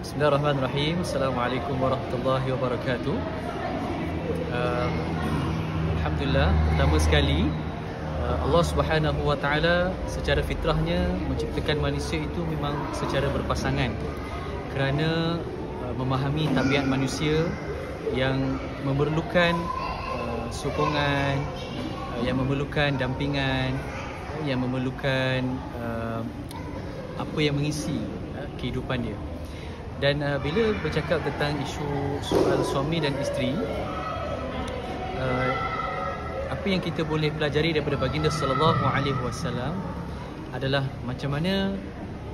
Bismillahirrahmanirrahim. Assalamualaikum warahmatullahi wabarakatuh. Alhamdulillah, pertama sekali Allah Subhanahu wa taala secara fitrahnya menciptakan manusia itu memang secara berpasangan. Kerana memahami tabiat manusia yang memerlukan sokongan, yang memerlukan dampingan, yang memerlukan apa yang mengisi kehidupan dia. Dan bila bercakap tentang isu soal suami dan isteri, apa yang kita boleh pelajari daripada baginda sallallahu alaihi wasallam adalah macam mana,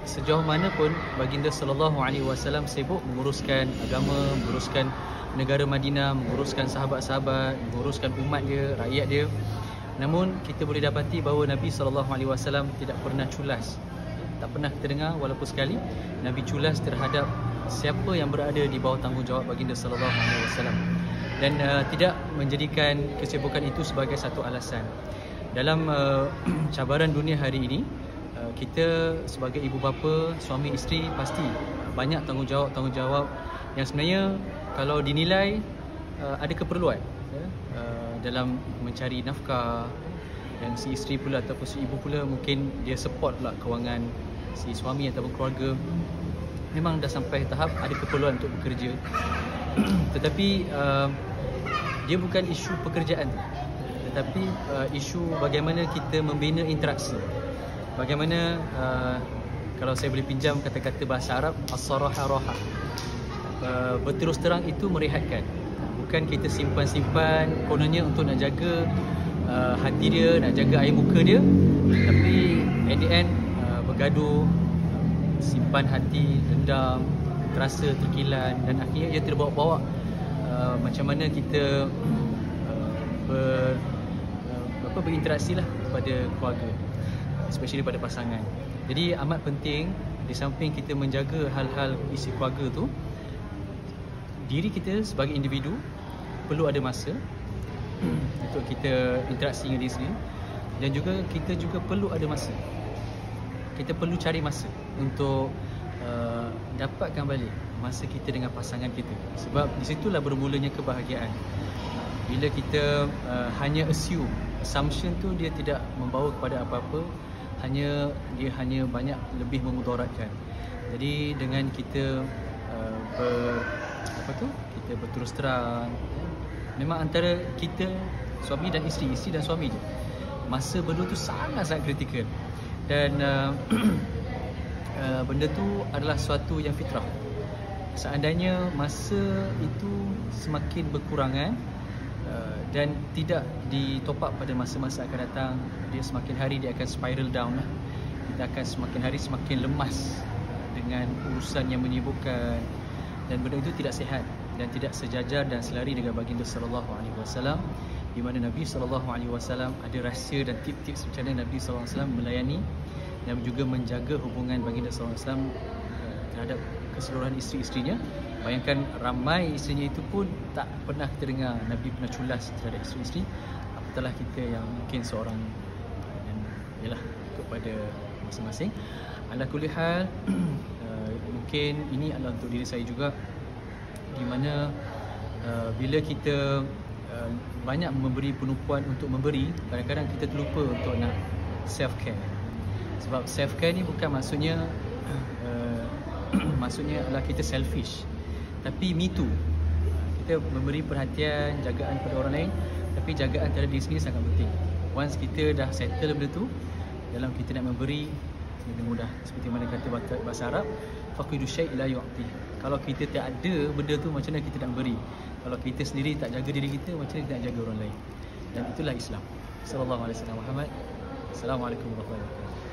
sejauh mana pun baginda sallallahu alaihi wasallam sibuk menguruskan agama, menguruskan negara Madinah, menguruskan sahabat-sahabat, menguruskan umat dia, rakyat dia. Namun kita boleh dapati bahawa Nabi sallallahu alaihi wasallam tidak pernah culas. Tak pernah kita dengar walaupun sekali Nabi culas terhadap siapa yang berada di bawah tanggungjawab baginda sallallahu alaihi wasallam, dan tidak menjadikan kesibukan itu sebagai satu alasan. Dalam cabaran dunia hari ini, kita sebagai ibu bapa, suami isteri pasti banyak tanggungjawab yang sebenarnya kalau dinilai ada keperluan dalam mencari nafkah. Dan si isteri pula ataupun si ibu pula mungkin dia support pula kewangan si suami ataupun keluarga. Memang dah sampai tahap ada keperluan untuk bekerja. Tetapi dia bukan isu pekerjaan, tetapi isu bagaimana kita membina interaksi. Bagaimana kalau saya boleh pinjam kata-kata bahasa Arab, as-saraha raha. Berterus terang itu merehatkan. Bukan kita simpan-simpan kononnya untuk nak jaga hati dia, nak jaga air muka dia, tapi at the end bergaduh, simpan hati, dendam, terasa terkilan, dan akhirnya ia terbawa-bawa macam mana kita berinteraksi lah pada keluarga, especially pada pasangan. Jadi amat penting di samping kita menjaga hal-hal isi keluarga tu, diri kita sebagai individu perlu ada masa untuk kita interaksi dengan diri sendiri, dan juga kita juga perlu ada masa. Kita perlu cari masa untuk dapatkan balik masa kita dengan pasangan kita. Sebab di situlah bermulanya kebahagiaan. Bila kita hanya assumption tu dia tidak membawa kepada apa-apa, dia hanya banyak lebih memudaratkan. Jadi dengan kita kita berterus terang, memang antara kita suami dan isteri dan suami je, masa berdua tu sangat-sangat kritikal. Dan benda tu adalah suatu yang fitrah. Seandainya masa itu semakin berkurangan dan tidak ditop up pada masa-masa akan datang, dia semakin hari dia akan spiral down lah. Kita akan semakin hari semakin lemas dengan urusan yang menyibukkan, dan benda itu tidak sihat dan tidak sejajar dan selari dengan baginda sallallahu alaihi wasallam, di mana Nabi sallallahu alaihi wasallam ada rahsia dan tip-tips macam mana Nabi sallallahu alaihi wasallam melayani dan juga menjaga hubungan baginda sallallahu alaihi wasallam terhadap keseluruhan isteri-isterinya. Bayangkan ramai isterinya itu pun tak pernah kita dengar Nabi pernah culas terhadap isteri-isteri, apatahlah kita yang mungkin seorang, dan yalah kepada masing-masing. Ala kulli hal, mungkin ini adalah untuk diri saya juga, di mana bila kita banyak memberi penumpuan untuk memberi, kadang-kadang kita terlupa untuk nak self-care. Sebab self-care ni bukan maksudnya maksudnya adalah kita selfish, tapi me too. Kita memberi perhatian, jagaan pada orang lain, tapi jagaan terhadap diri sendiri sangat penting. Once kita dah settle benda tu, dalam kita nak memberi lebih mudah. Seperti mana kata bahasa Arab, faqidu syai' la yu'ti. Kalau kita tak ada benda tu, macam mana kita nak beri? Kalau kita sendiri tak jaga diri kita, macam mana kita nak jaga orang lain? Dan itulah Islam. Sallallahu alaihi wasallam Muhammad. Assalamualaikum warahmatullahi wabarakatuh.